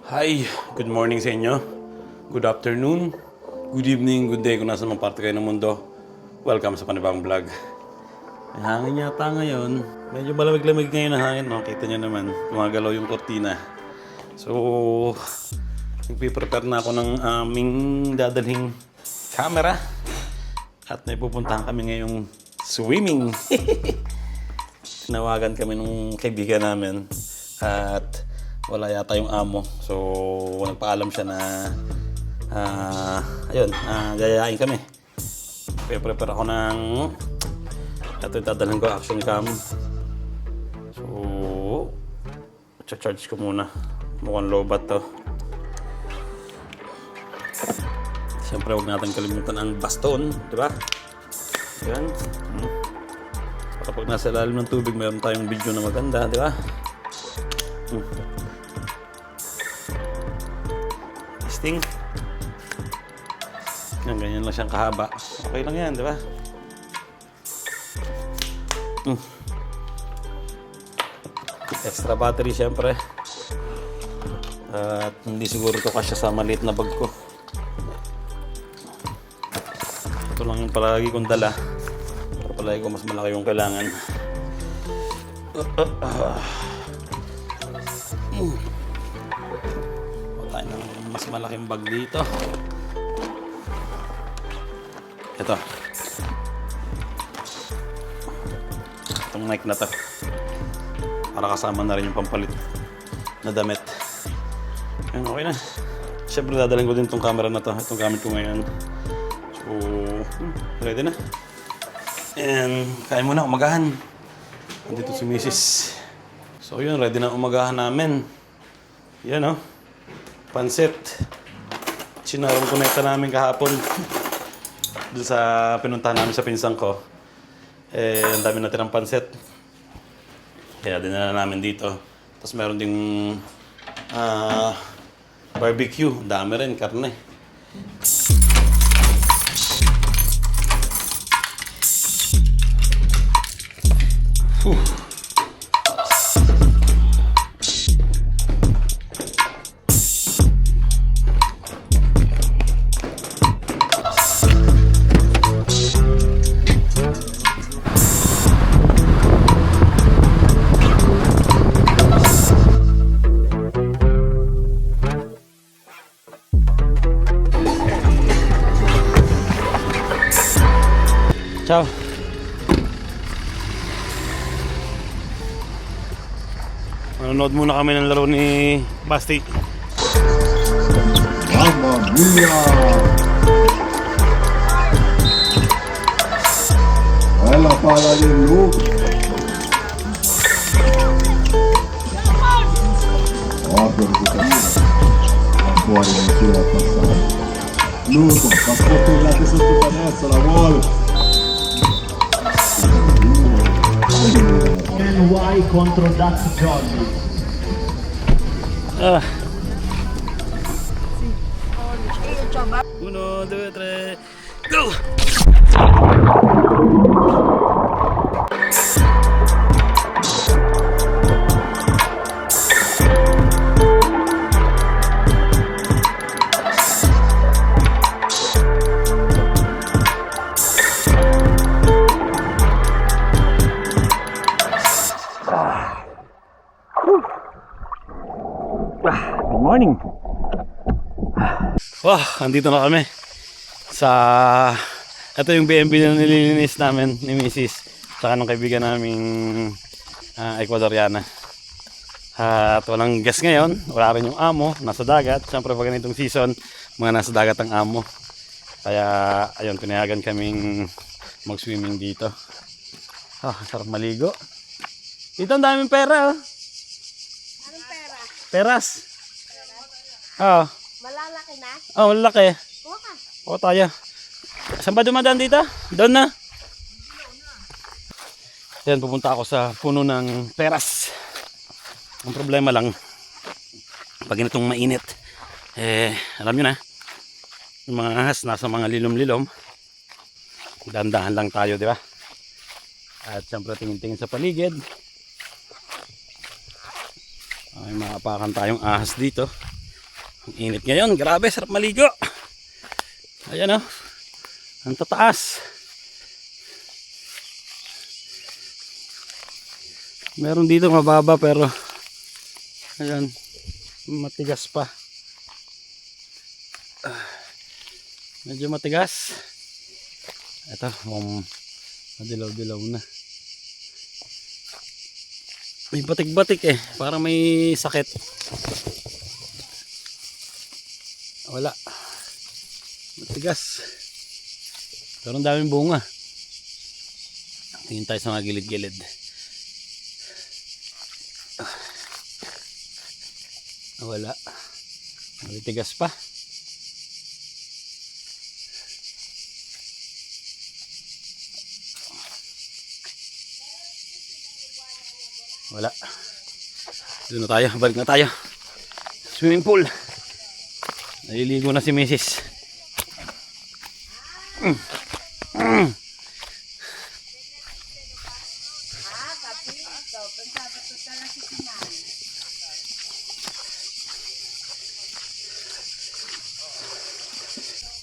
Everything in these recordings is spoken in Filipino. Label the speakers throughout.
Speaker 1: Hi, good morning sa inyo. Good afternoon, good evening, good day kung nasa mga parte kayo ng mundo. Welcome sa panibagong vlog. May hangin yata ngayon. Medyo malamig-lamig ngayon ang hangin. Makita nyo naman, gumagalaw yung kortina. So, nagpiprepare na ako ng aming dadalhing camera. At may pupuntahan kami ngayong swimming. Tinawagan kami ng kaibigan namin. At wala yata yung amo. So, nagpaalam siya na gayayain kami. Prepare ako ng ito yung dadalhin ko, action cam. So, charge ko muna. Mukhang lobat to. Siyempre, huwag natin kalimutan ang baston, di ba? Yan. Para pag nasa ilalim ng tubig, mayroon tayong video na maganda, di ba? Testing. Yan, ganyan lang siyang kahaba. Okay lang yan, di ba? Extra battery siyempre. At hindi siguro ito kasya sa maliit na bag ko. Ito lang yung palagi kong dala. Para palagi ko mas malaki yung kailangan. Tayo ng mas malaking bag dito. Ito. Itong mic na to. Para kasama na rin yung pampalit na damit. Ayan, okay na. Siyempre dadalhin ko din itong camera na to. Itong gamit ko ngayon. So, ready na. And kain muna, umagahan. Nandito si Mrs. So yun, ready na umagahan namin. Yan pansit. Sinarong kunekta namin kahapon. Doon sa pinuntahan namin sa pinsang ko. Ang dami natin ng pansit. Kaya dinala namin dito. Tapos meron ding barbecue. Dami rin, karne. Ciao. Manonood muna kami ng laro ni Basti.
Speaker 2: Mamma mia! Bella palla di Luke. Ovvio che fuori non si va a passare. Luco, fa sportellate sotto canestro, la vuole.
Speaker 3: NY contro Dutch Jolly.
Speaker 1: 1, 2, 3, go! Good morning. Andito na kami sa ito yung BMB na nililinis namin ni Mrs. Saka ng kaibigan naming Ecuadoriana. At walang guest ngayon, wala rin yung amo, nasa dagat. Siyempre pag ganitong season, mga nasa dagat ang amo. Kaya ayun, pinayagan kaming mag-swimming dito. Sarap maligo. Dito ang daming pera.
Speaker 4: Anong pera?
Speaker 1: Peras.
Speaker 4: Malalaki na?
Speaker 1: Malalaki.
Speaker 4: Kuha ka.
Speaker 1: O tayo. Saan ba dumadaan dito? Doon na. Yan, pupunta ako sa puno ng peras. Ang problema lang, pag ganitong mainit, alam nyo na, yung mga ahas nasa mga lilom-lilom, dahan-dahan lang tayo, di ba? At siyempre tingin-tingin sa paligid. May maapakan tayong ahas dito. Init ngayon, grabe, sarap maligo. Ayan oh, ang tataas. Meron dito mababa pero ayan, matigas pa. Medyo matigas. Ito, madilaw-dilaw na. May batik-batik eh, parang may sakit. Wala. Matigas. Pero ang daming bunga. Tingin tayo sa mga gilid-gilid. Wala. Matigas pa. Wala. Doon na tayo. Balik na tayo. Swimming pool. Naliligo na si Mrs.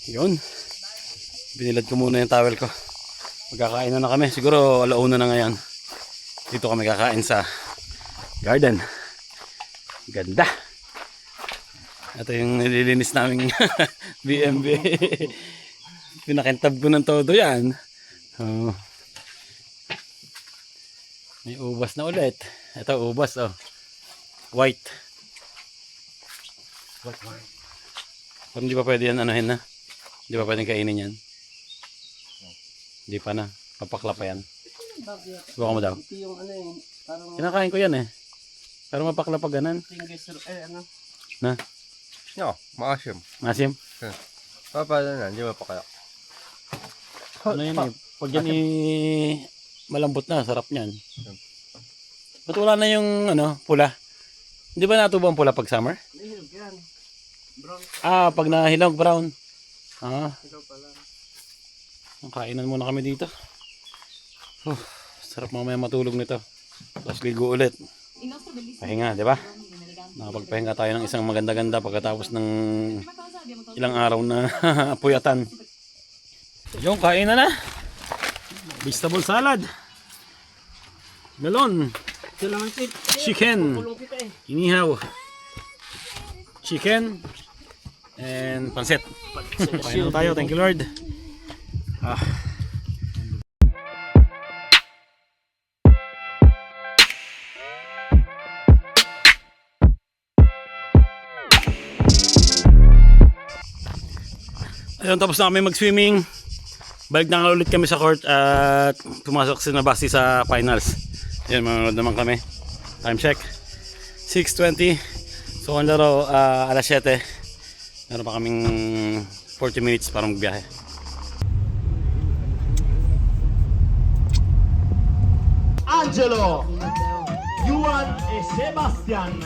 Speaker 1: Yun. Binilad ko muna yung towel ko. Magkakain na kami. Siguro alauna na ngayon. Dito kami kakain sa garden. Ganda. Ito yung nililinis naming BMB. Pinakintab ko ng todo yan. Oh. May ubas na ulit. Ito ubas oh. White. Pero hindi pa pwede yan anuhin na. Hindi pa pwedeng kainin yan. Hindi pa na. Papakla pa yan. Subukan mo daw.
Speaker 5: Ito yung ano eh, parang
Speaker 1: Kinakain ko yan eh. Pero mapakla pa ganan.
Speaker 5: ano.
Speaker 1: Na?
Speaker 6: Ja, maasim.
Speaker 1: Masim?
Speaker 6: Papa na, hindi mo pa kaya.
Speaker 1: Ano yan eh. Pag yan eh, malambot na. Sarap niyan. Ba't wala na yung ano, pula? Hindi ba natubo ang pula pag summer?
Speaker 5: Nahilog yan. Brown.
Speaker 1: Ah, pag nahilog brown. Ah,
Speaker 5: Ito pala.
Speaker 1: kainan muna kami dito. Sarap mamaya matulog nito. Tapos ligo ulit. Pahinga, di ba? Nakapagpahinga tayo ng isang maganda-ganda pagkatapos ng ilang araw na puyatan. Yung kain na. Vegetable salad. Melon. Chicken. Inihaw. Chicken. And pansit. Kain na tayo. Thank you Lord. Ayun, tapos na kami mag-swimming. Balik na ulit kami sa court at pumasok si Nabasti sa finals. Ayun, manonood naman kami. Time check 6:20. So ang laro alas 7. Meron pa kaming 40 minutes para magbiyahe.
Speaker 3: Angelo, Juan e Sebastian.